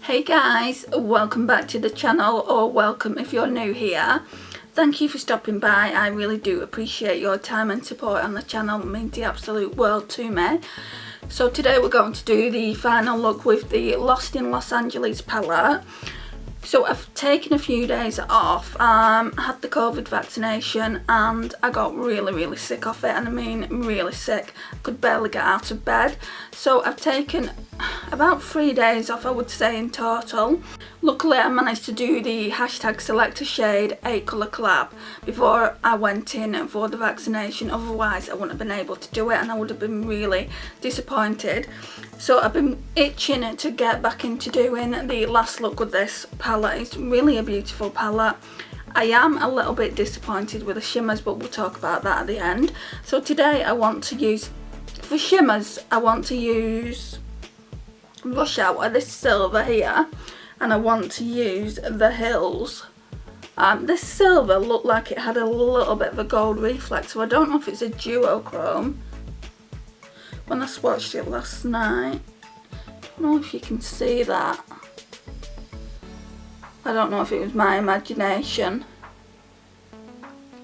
Hey guys, welcome back to the channel, or welcome if you're new here. Thank you for stopping by. I really do appreciate your time and support on the channel. It means the absolute world to me. So today we're going to do the final look with the Lost in Los Angeles palette. So I've taken a few days off, had the COVID vaccination and I got really sick off it, and I mean really sick. I could barely get out of bed. So I've taken about 3 days off, I would say, in total. Luckily I managed to do the hashtag select a shade 8 colour collab before I went in for the vaccination, otherwise I wouldn't have been able to do it and I would have been really disappointed. So I've been itching to get back into doing the last look with this palette. It's really a beautiful palette. I am a little bit disappointed with the shimmers, but we'll talk about that at the end. So today I want to use, for shimmers, I want to use Rush Hour, this silver here, and I want to use the Hills. This silver looked like it had a little bit of a gold reflex, so I don't know if it's a duochrome. When I swatched it last night, I don't know if you can see that. I don't know if it was my imagination.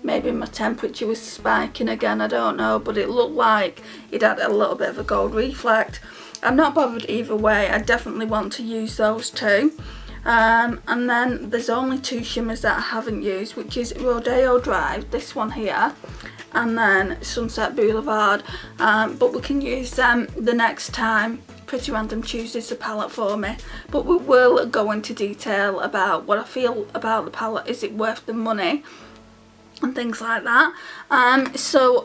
Maybe my temperature was spiking again, I don't know, but it looked like it had a little bit of a gold reflect. I'm not bothered either way. I definitely want to use those two. And then there's only two shimmers that I haven't used, which is Rodeo Drive, this one here, and then Sunset Boulevard, but we can use them the next time Pretty Random chooses the palette for me. But we will go into detail about what I feel about the palette, is it worth the money, and things like that. So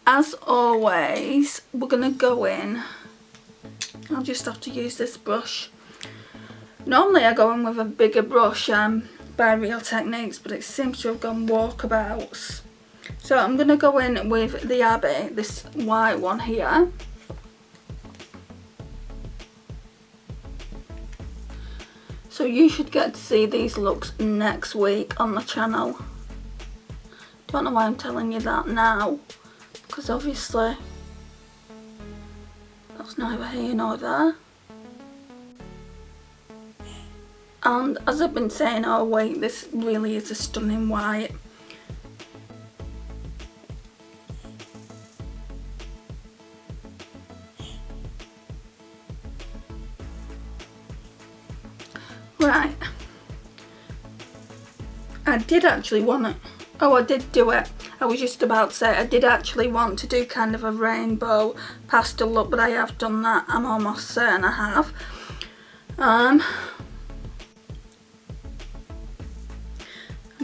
as always, we're gonna go in. I'll just have to use this brush. Normally I go in with a bigger brush by Real Techniques, but it seems to have gone walkabouts. So I'm going to go in with the Abbey, this white one here. So you should get to see these looks next week on the channel. Don't know why I'm telling you that now, because obviously that's neither here nor there. And as I've been saying all week, this really is a stunning white. Right, I did actually want to, oh I did do it, I was just about to say I did actually want to do kind of a rainbow pastel look, but I have done that, I'm almost certain I have. I'm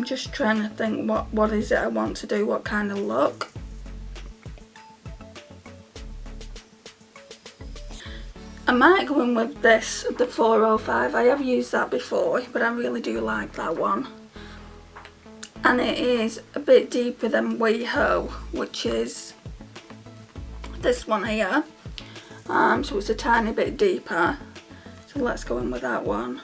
just trying to think what is it I want to do, what kind of look. I might go in with this, the 405. I have used that before, but I really do like that one. And it is a bit deeper than WeHo, which is this one here. So it's a tiny bit deeper. So let's go in with that one.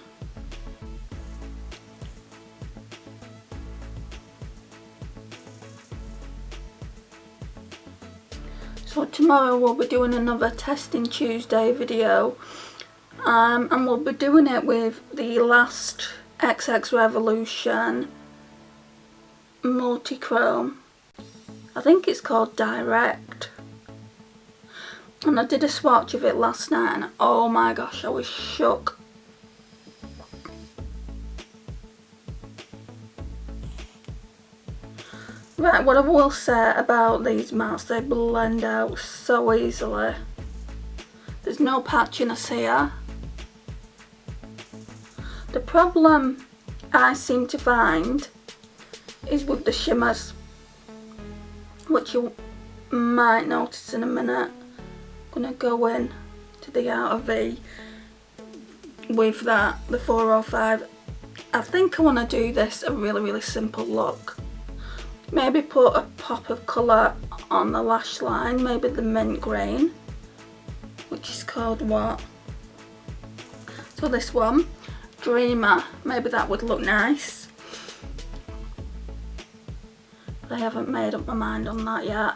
So tomorrow we'll be doing another Testing Tuesday video, and we'll be doing it with the last XX Revolution multi-chrome. I think it's called Direct. And I did a swatch of it last night and oh my gosh, I was shook. Right, what I will say about these mattes, they blend out so easily. There's no patchiness here. The problem I seem to find is with the shimmers, which you might notice in a minute. I'm going to go in to the outer V with that, the 405. I think I want to do this a really simple look. Maybe put a pop of colour on the lash line, maybe the mint green, which is called what? So this one, Dreamer, maybe that would look nice. But I haven't made up my mind on that yet.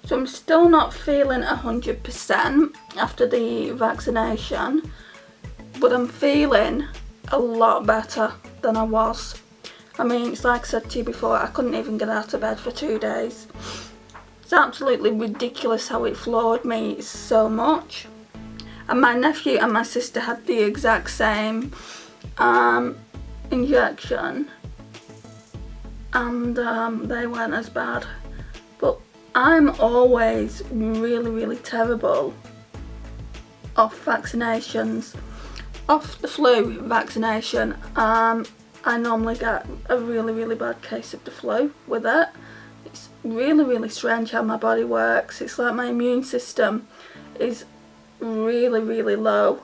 So I'm still not feeling 100% after the vaccination, but I'm feeling a lot better than I was. I mean, it's like I said to you before, I couldn't even get out of bed for 2 days. It's absolutely ridiculous how it floored me so much. And my nephew and my sister had the exact same injection, and they weren't as bad. But I'm always really terrible off vaccinations. Off the flu vaccination, I normally get a really bad case of the flu with it. It's really strange how my body works. It's like my immune system is really low.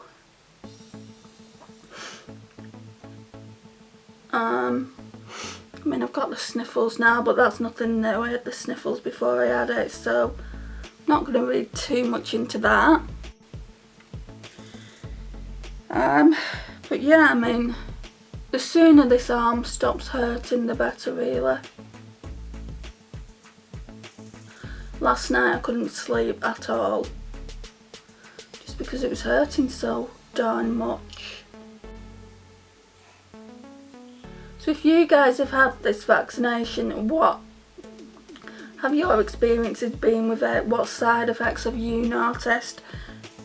I mean, I've got the sniffles now, but that's nothing new. I had the sniffles before I had it, so I'm not going to read too much into that. But yeah, I mean, the sooner this arm stops hurting, the better, really. Last night I couldn't sleep at all, just because it was hurting so darn much. So if you guys have had this vaccination, what have your experiences been with it? What side effects have you noticed?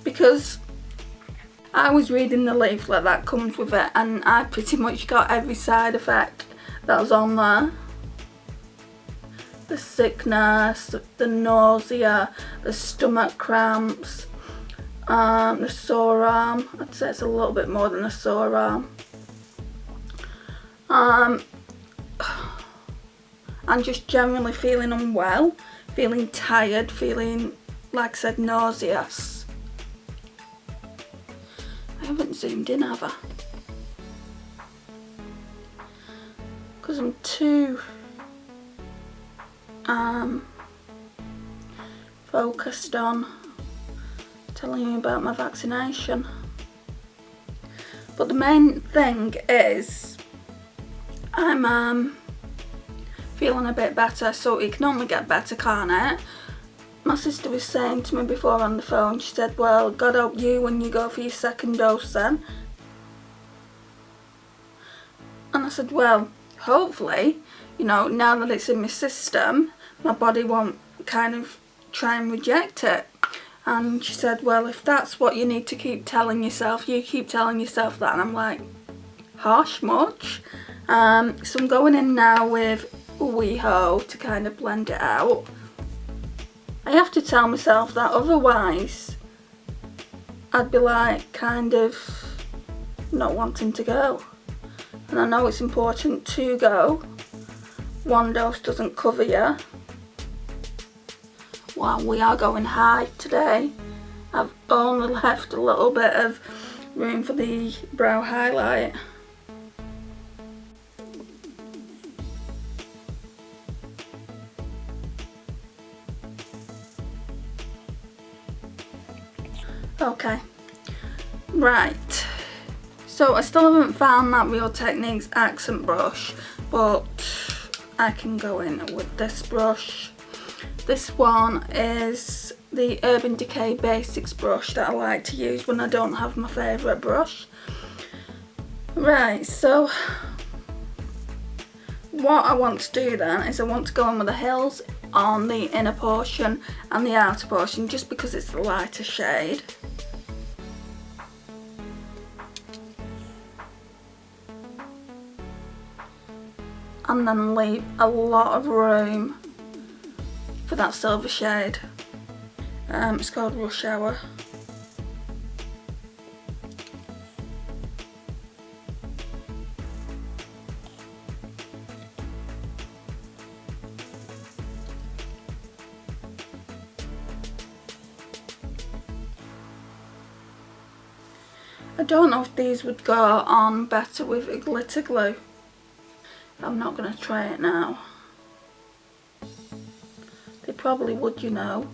Because I was reading the leaflet that comes with it, and I pretty much got every side effect that was on there. The sickness, the nausea, the stomach cramps, the sore arm. I'd say it's a little bit more than a sore arm. And just generally feeling unwell, feeling tired, feeling, like I said, nauseous. I haven't zoomed in, have I? Because I'm too focused on telling you about my vaccination. But the main thing is I'm feeling a bit better, so it can only get better, can't it? My sister was saying to me before on the phone, she said, well, God help you when you go for your second dose then. And I said, well, hopefully, you know, now that it's in my system, my body won't kind of try and reject it. And she said, well, if that's what you need to keep telling yourself, you keep telling yourself that. And I'm like, harsh much? So I'm going in now with WeHo to kind of blend it out. I have to tell myself that, otherwise I'd be like kind of not wanting to go. And I know it's important to go. One dose doesn't cover you. Wow, we are going high today. I've only left a little bit of room for the brow highlight. Okay, right, so I still haven't found that Real Techniques accent brush, but I can go in with this brush. This one is the Urban Decay Basics brush that I like to use when I don't have my favourite brush. Right, so what I want to do then is I want to go in with the hills on the inner portion and the outer portion, just because it's the lighter shade. And then leave a lot of room for that silver shade. It's called Rush Hour. I don't know if these would go on better with a glitter glue. I'm not going to try it now. They probably would, you know.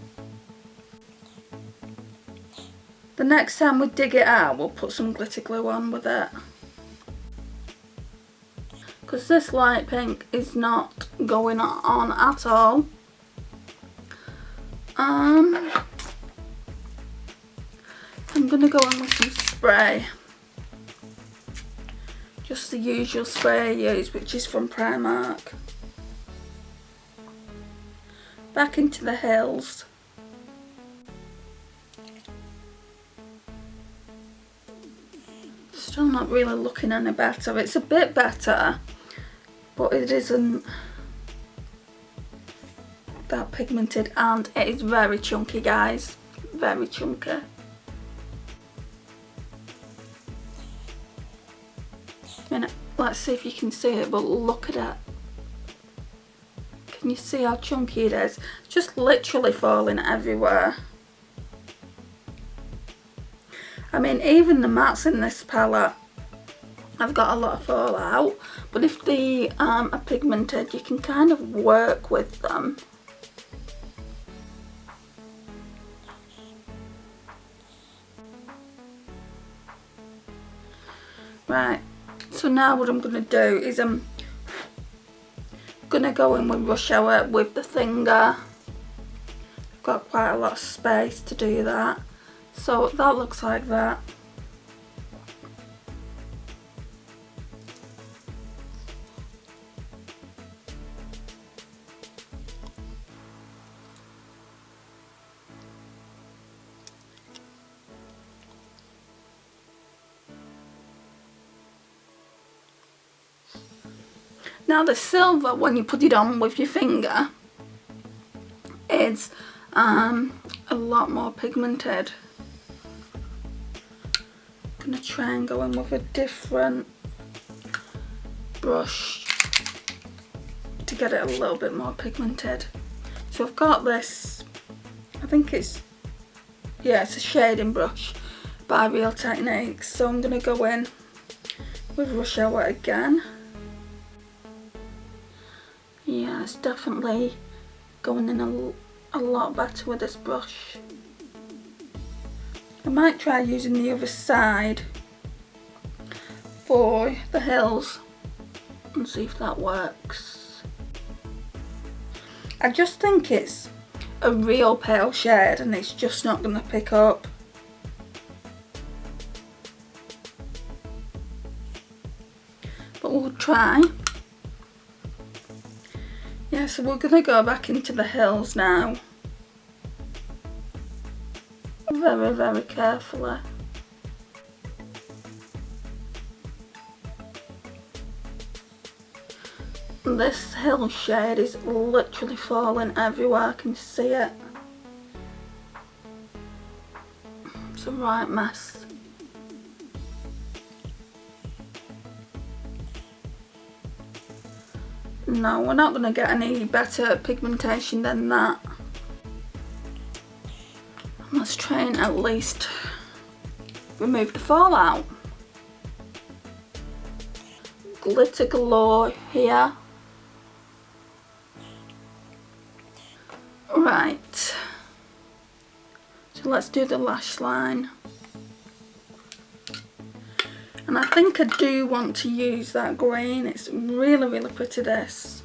The next time we dig it out, we'll put some glitter glue on with it. Because this light pink is not going on at all. I'm gonna go in with some spray. Just the usual spray I use, which is from Primark. Back into the hills. Still not really looking any better. It's a bit better, but it isn't that pigmented, and it is very chunky, guys. Very chunky. Let's see if you can see it, but look at it. Can you see how chunky it is? It's just literally falling everywhere. I mean, even the mattes in this palette have got a lot of fallout, but if they are pigmented, you can kind of work with them. Right, so now what I'm going to do is I'm going to go in with Rush Hour with the finger. I've got quite a lot of space to do that. So that looks like that. Now the silver, when you put it on with your finger, is a lot more pigmented. I'm going to try and go in with a different brush to get it a little bit more pigmented. So I've got this, I think it's a shading brush by Real Techniques. So I'm going to go in with Rush Hour again. Yeah, it's definitely going in a lot better with this brush. I might try using the other side for the hills and see if that works. I just think it's a real pale shade and it's just not going to pick up. But we'll try. Yeah, so we're going to go back into the hills now. Very, very carefully. This hill shade is literally falling everywhere, I can see it. It's a right mess. No, we're not going to get any better pigmentation than that. Let's try and at least remove the fallout. Glitter galore here. Right, so let's do the lash line. And I think I do want to use that green. It's really, really pretty, this.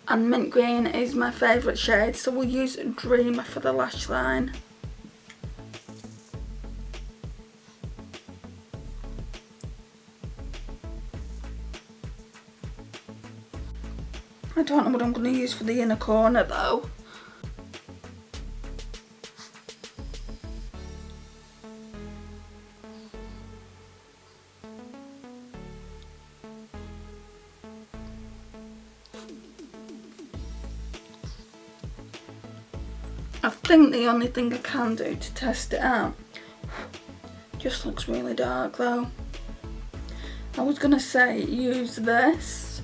And mint green is my favourite shade, so we'll use Dreamer for the lash line. I don't know what I'm going to use for the inner corner though. I think the only thing I can do to test it out, just looks really dark though. I was going to say use this.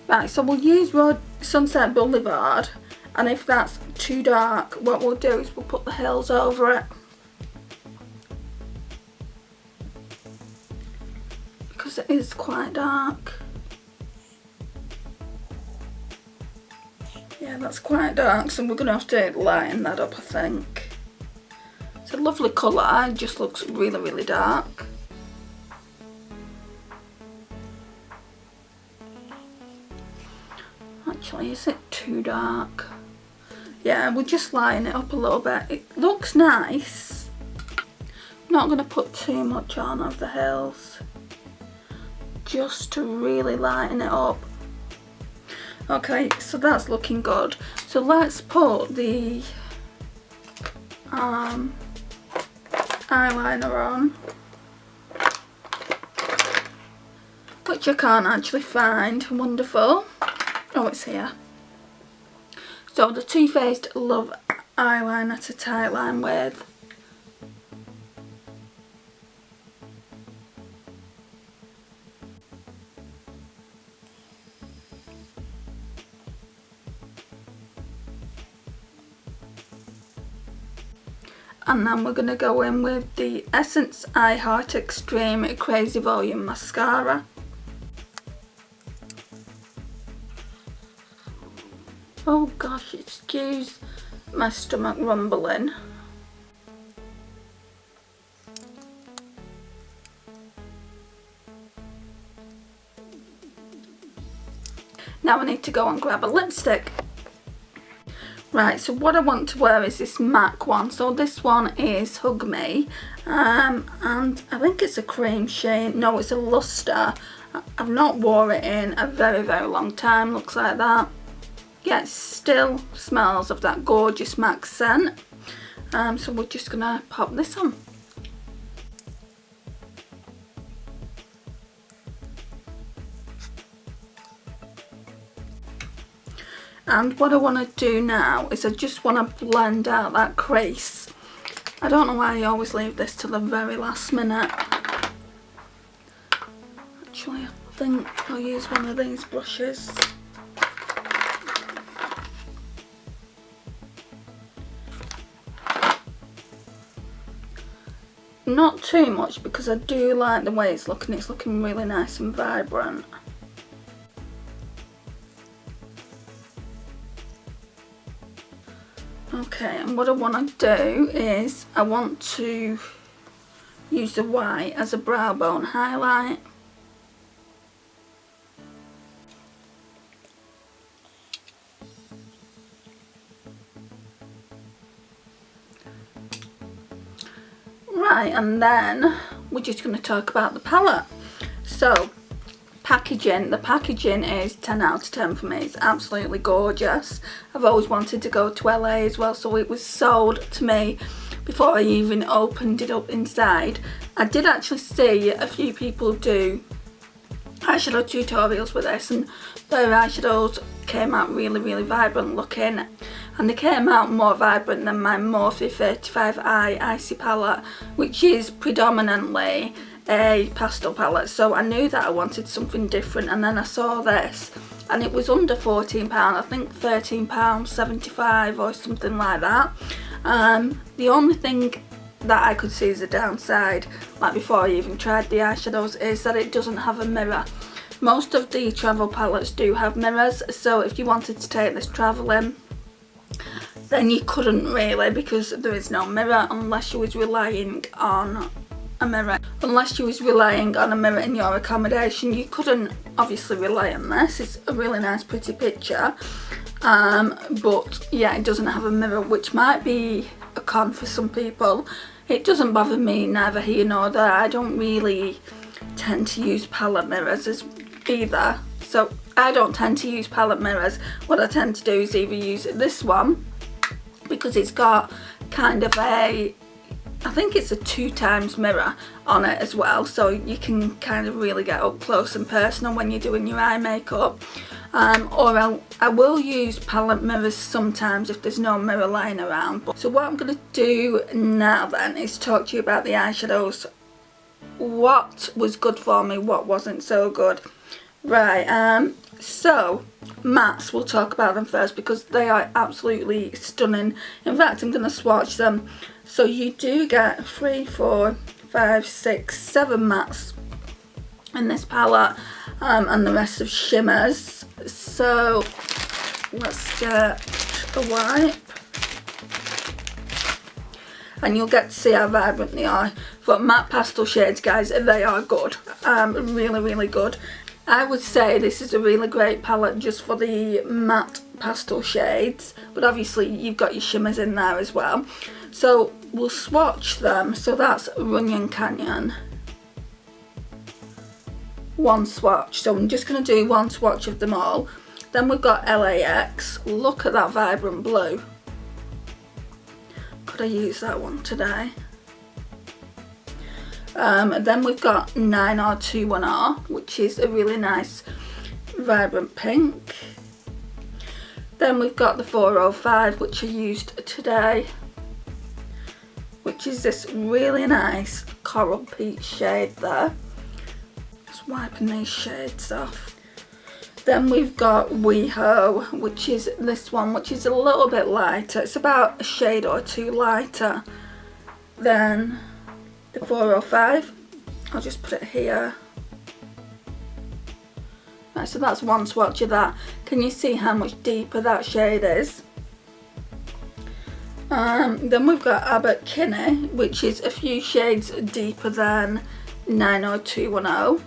Right, so we'll use Sunset Boulevard, and if that's too dark, what we'll do is we'll put the hills over it. Because it is quite dark. Yeah, that's quite dark, so we're going to have to lighten that up, I think. It's a lovely colour, it just looks really, really dark. Actually, is it too dark? yeah, we'll just lighten it up a little bit. It looks nice. Not going to put too much on over the hills, just to really lighten it up. Okay, so that's looking good. So let's put the eyeliner on, which I can't actually find. Wonderful. Oh, it's here. So the Too Faced Love eyeliner to tightline with. And then we're going to go in with the Essence I Heart Extreme Crazy Volume Mascara. Oh gosh, excuse my stomach rumbling. Now I need to go and grab a lipstick. Right, so what I want to wear is this MAC one. So this one is Hug Me, and I think it's a cream shade. No, it's a luster. I've not wore it in a very, very long time. Looks like that. Yeah, it still smells of that gorgeous MAC scent. So we're just gonna pop this on. And what I want to do now is I just want to blend out that crease. I don't know why I always leave this till the very last minute. Actually, I think I'll use one of these brushes. Not too much, because I do like the way it's looking. It's looking really nice and vibrant. Okay, and what I want to do is I want to use the white as a brow bone highlight. Right, and then we're just going to talk about the palette. So, packaging. The packaging is 10 out of 10 for me. It's absolutely gorgeous. I've always wanted to go to LA as well, so it was sold to me before I even opened it up inside. I did actually see a few people do eyeshadow tutorials with this, and their eyeshadows came out really, really vibrant looking, and they came out more vibrant than my Morphe 35i Icy palette, which is predominantly a pastel palette. So I knew that I wanted something different, and then I saw this and it was under £14, I think £13.75 or something like that. The only thing that I could see as a downside, like before I even tried the eyeshadows, is that it doesn't have a mirror. Most of the travel palettes do have mirrors, so if you wanted to take this travelling, then you couldn't really, because there is no mirror unless you was relying on a mirror. Unless you was relying on a mirror in your accommodation, you couldn't obviously rely on this. It's a really nice pretty picture, but yeah, it doesn't have a mirror, which might be a con for some people. It doesn't bother me neither here nor there. I don't really tend to use palette mirrors either, so I don't tend to use palette mirrors. What I tend to do is either use this one, because it's got kind of a, I think it's a 2x mirror on it as well, so you can kind of really get up close and personal when you're doing your eye makeup. Or I will use palette mirrors sometimes if there's no mirror lying around. So what I'm going to do now then is talk to you about the eyeshadows. What was good for me, what wasn't so good. Right, so mattes, we'll talk about them first because they are absolutely stunning. In fact, I'm going to swatch them. So you do get 3, 4, 5, 6, 7 mattes in this palette, and the rest of shimmers. So let's get a wipe, and you'll get to see how vibrant they are. For matte pastel shades, guys, they are good, really, really good. I would say this is a really great palette just for the matte pastel shades, but obviously you've got your shimmers in there as well. So we'll swatch them. So that's Runyon Canyon. One swatch. So I'm just going to do one swatch of them all. Then we've got LAX. Look at that vibrant blue. Could I use that one today? Then we've got 9R21R, which is a really nice vibrant pink. Then we've got the 405, which I used today, which is this really nice coral peach shade there. Just wiping these shades off. Then we've got WeHo, which is this one, which is a little bit lighter. It's about a shade or two lighter than the 405. I'll just put it here. Right, so that's one swatch of that. Can you see how much deeper that shade is? Then we've got Abbott Kinney, which is a few shades deeper than 90210.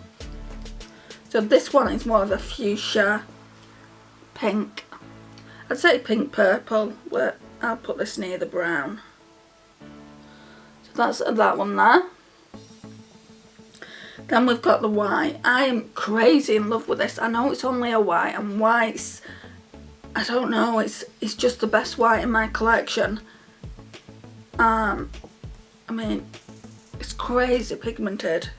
So this one is more of a fuchsia pink. I'd say pink purple, but I'll put this near the brown. So that's that one there. Then we've got the white. I am crazy in love with this. I know it's only a white, and whites, I don't know, it's just the best white in my collection. I mean, it's crazy pigmented.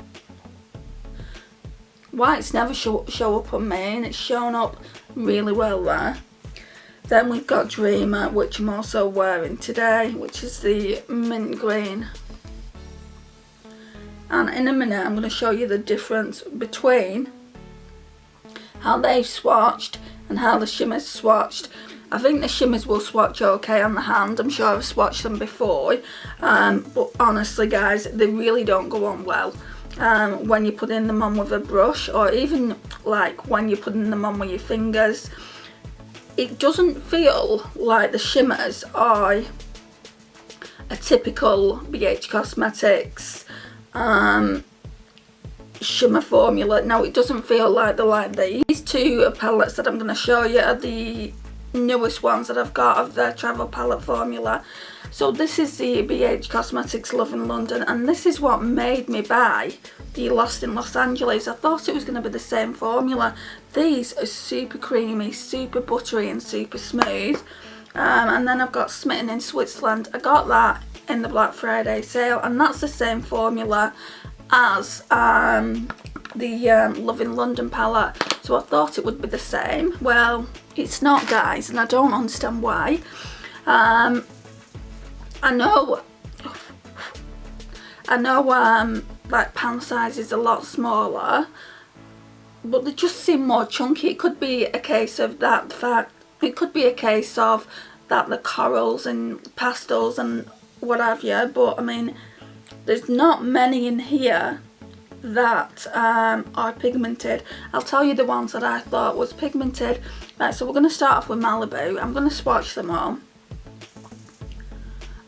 Whites never show up on me, and it's shown up really well there. Then we've got Dreamer, which I'm also wearing today, which is the mint green. And in a minute I'm going to show you the difference between how they've swatched and how the shimmers swatched. I think the shimmers will swatch okay on the hand. I'm sure I've swatched them before, but honestly guys, they really don't go on well when you're putting them on with a brush, or even like when you're putting them on with your fingers. It doesn't feel like the shimmers are a typical BH Cosmetics shimmer formula. No, it doesn't feel like they're like these. These two palettes that I'm going to show you are the newest ones that I've got of their travel palette formula. So this is the BH Cosmetics Love in London, and this is what made me buy the Lost in Los Angeles. I thought it was going to be the same formula. These are super creamy, super buttery and super smooth. And then I've got Smitten in Switzerland. I got that in the Black Friday sale, and that's the same formula as the Love in London palette. So I thought it would be the same. Well, it's not, guys, and I don't understand why. I know like pan size is a lot smaller, but they just seem more chunky. It could be a case of that fact. It could be a case of that the corals and pastels and what have you, but I mean, there's not many in here that are pigmented. I'll tell you the ones that I thought was pigmented. Right, so we're going to start off with Malibu. I'm going to swatch them all.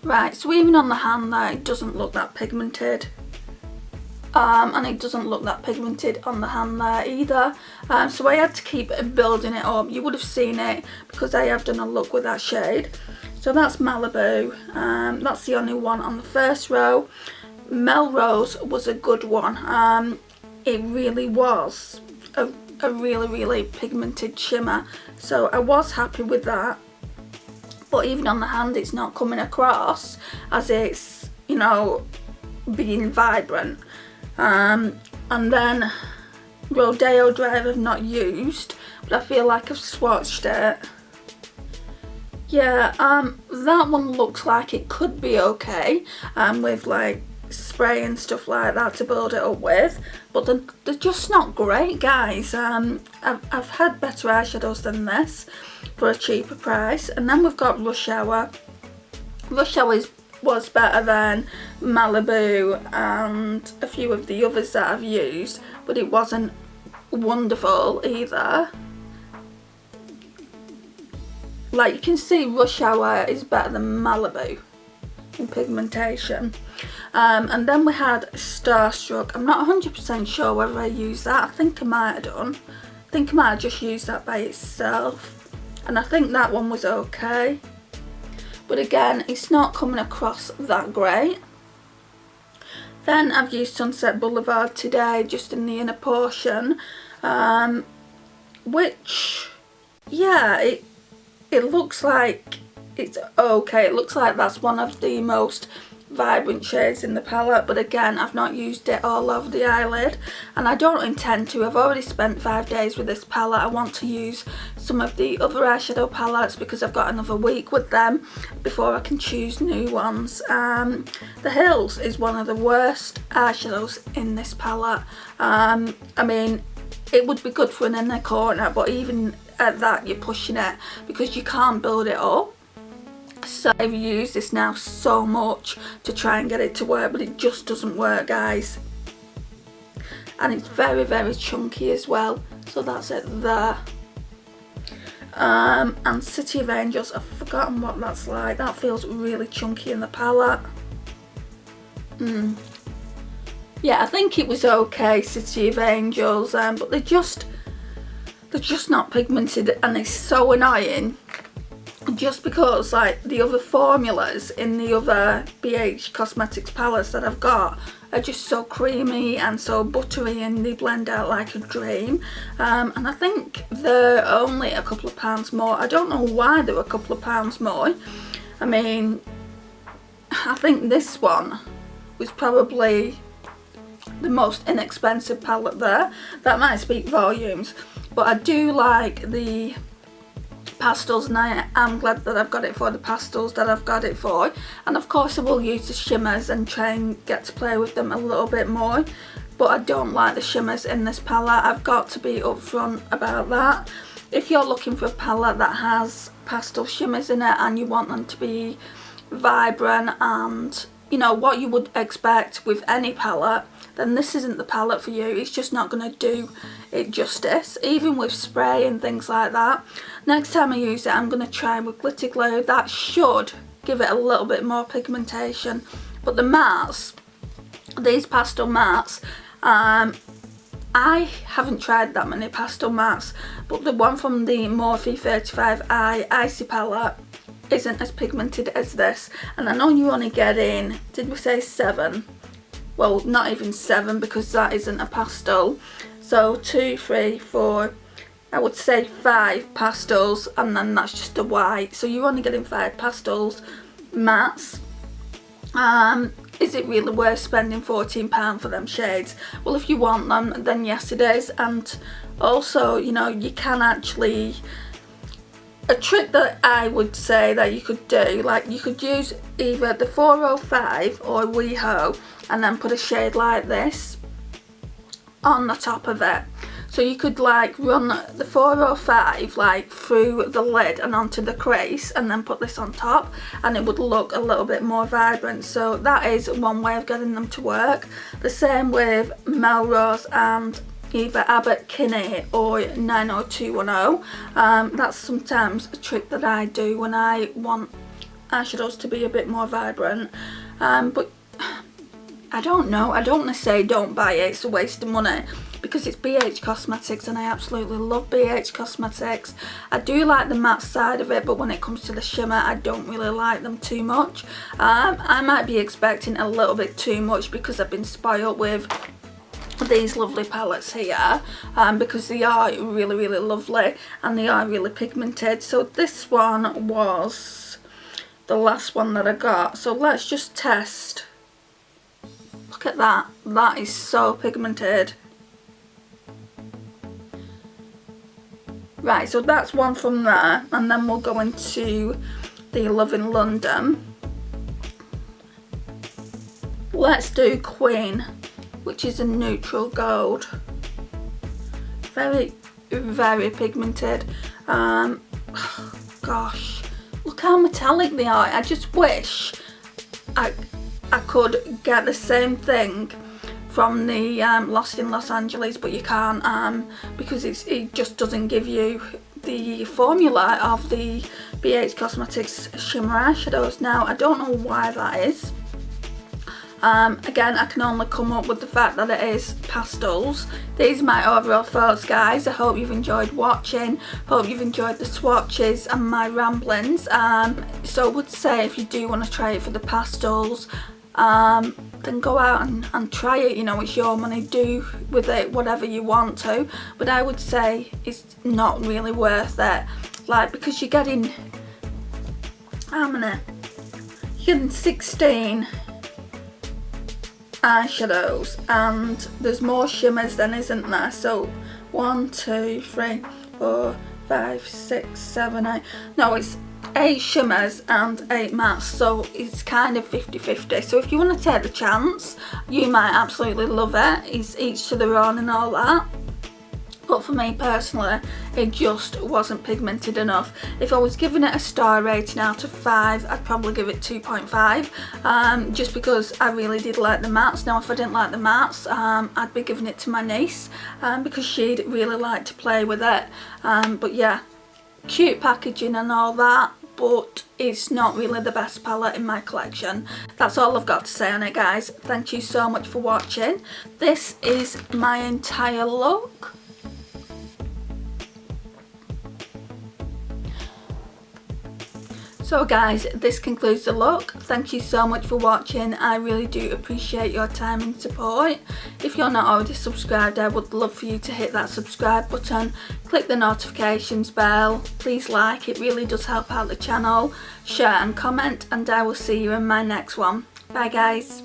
Right, so even on the hand there, it doesn't look that pigmented. And it doesn't look that pigmented on the hand there either. So I had to keep building it up. You would have seen it because I have done a look with that shade. So that's Malibu. That's the only one on the first row. Melrose was a good one. It really was a really pigmented shimmer. So I was happy with that. But even on the hand, it's not coming across as it's, you know, being vibrant. And then Rodeo Drive I've not used, but I feel like I've swatched it. Yeah, that one looks like it could be okay, with like spray and stuff like that to build it up with, but they're just not great, guys. I've had better eyeshadows than this for a cheaper price. And then we've got Rush Hour. Rush Hour was better than Malibu and a few of the others that I've used, but it wasn't wonderful either. Like you can see, Rush Hour is better than Malibu in pigmentation. And then we had Starstruck. I'm not 100% sure whether I used that. I think I might have done. I think I might have just used that by itself. and I think that one was okay. But again, it's not coming across that great. Then I've used Sunset Boulevard today, just in the inner portion, which, yeah, it looks like it's okay. It looks like that's one of the most vibrant shades in the palette, but again, I've not used it all over the eyelid, and I don't intend to. I've already spent 5 days with this palette. I want to use some of the other eyeshadow palettes because I've got another week with them before I can choose new ones. The Hills is one of the worst eyeshadows in this palette. I mean, it would be good for an inner corner, but even at that, you're pushing it because you can't build it up. So I've used this now so much to try and get it to work, but it just doesn't work, guys. And it's very, very chunky as well. So that's it there. And City of Angels, I've forgotten what that's like. That feels really chunky in the palette. Yeah, I think it was okay, City of Angels, but they're just not pigmented, and it's so annoying. Just because like the other formulas in the other BH Cosmetics palettes that I've got are just so creamy and so buttery, and they blend out like a dream. And I think they're only a couple of pounds more. I don't know why they're a couple of pounds more. I mean, I think this one was probably the most inexpensive palette there. That might speak volumes, but I do like the pastels, and I am glad that I've got it for the pastels that I've got it for. And of course I will use the shimmers and try and get to play with them a little bit more, but I don't like the shimmers in this palette. I've got to be upfront about that. If you're looking for a palette that has pastel shimmers in it and you want them to be vibrant and, you know, what you would expect with any palette, then this isn't the palette for you. It's just not going to do it justice, even with spray and things like that. Next time I use it, I'm going to try with glitter glue. That should give it a little bit more pigmentation. But the mattes, these pastel mattes, I haven't tried that many pastel mattes, but the one from the Morphe 35i Icy palette isn't as pigmented as this. And I know you only get in, did we say 7? Well, not even 7, because that isn't a pastel. So 2, 3, 4, I would say 5 pastels, and then that's just a white. So you're only getting 5 pastels, mattes. Is it really worth spending £14 for them shades? Well, if you want them, then yes it is. And also, you know, you can actually, a trick that I would say that you could do, like you could use either the 405 or WeHo and then put a shade like this on the top of it. So you could like run the 405 like through the lid and onto the crease, and then put this on top, and it would look a little bit more vibrant. So that is one way of getting them to work. The same with Melrose and either Abbott Kinney or 90210. That's sometimes a trick that I do when I want eyeshadows to be a bit more vibrant. But I don't know, I don't want to say don't buy it, it's a waste of money, because it's BH Cosmetics and I absolutely love BH Cosmetics. I do like the matte side of it, but when it comes to the shimmer, I don't really like them too much. I might be expecting a little bit too much because I've been spoiled with these lovely palettes here, because they are really, really lovely and they are really pigmented. So this one was the last one that I got. So let's just test. Look at that, that is so pigmented. Right, so that's one from there, and then we'll go into the Love in London. Let's do Queen, which is a neutral gold. Very, very pigmented. Gosh, look how metallic they are. I just wish I could get the same thing from the Lost in Los Angeles, but you can't, because it just doesn't give you the formula of the BH Cosmetics shimmer eyeshadows. Now I don't know why that is. Again, I can only come up with the fact that it is pastels. These are my overall thoughts, guys. I hope you've enjoyed watching. Hope you've enjoyed the swatches and my ramblings. So I would say if you do want to try it for the pastels, then go out and try it. You know, it's your money, do with it whatever you want to, but I would say it's not really worth it, like, because you're getting, how many? You're getting 16 eyeshadows and there's more shimmers then, isn't there? So 1, 2, 3, 4, 5, 6, 7, 8, no, it's 8 shimmers and 8 mattes, so it's kind of 50-50. So if you want to take the chance, you might absolutely love it. It's each to their own and all that. But for me personally, it just wasn't pigmented enough. If I was giving it a star rating out of 5, I'd probably give it 2.5, just because I really did like the mattes. Now if I didn't like the mattes, I'd be giving it to my niece, because she'd really like to play with it. But yeah, cute packaging and all that, but it's not really the best palette in my collection. That's all I've got to say on it, guys. Thank you so much for watching. This is my entire look. So guys, this concludes the look. Thank you so much for watching. I really do appreciate your time and support. If you're not already subscribed, I would love for you to hit that subscribe button, click the notifications bell, please like, it really does help out the channel, share and comment, and I will see you in my next one. Bye guys.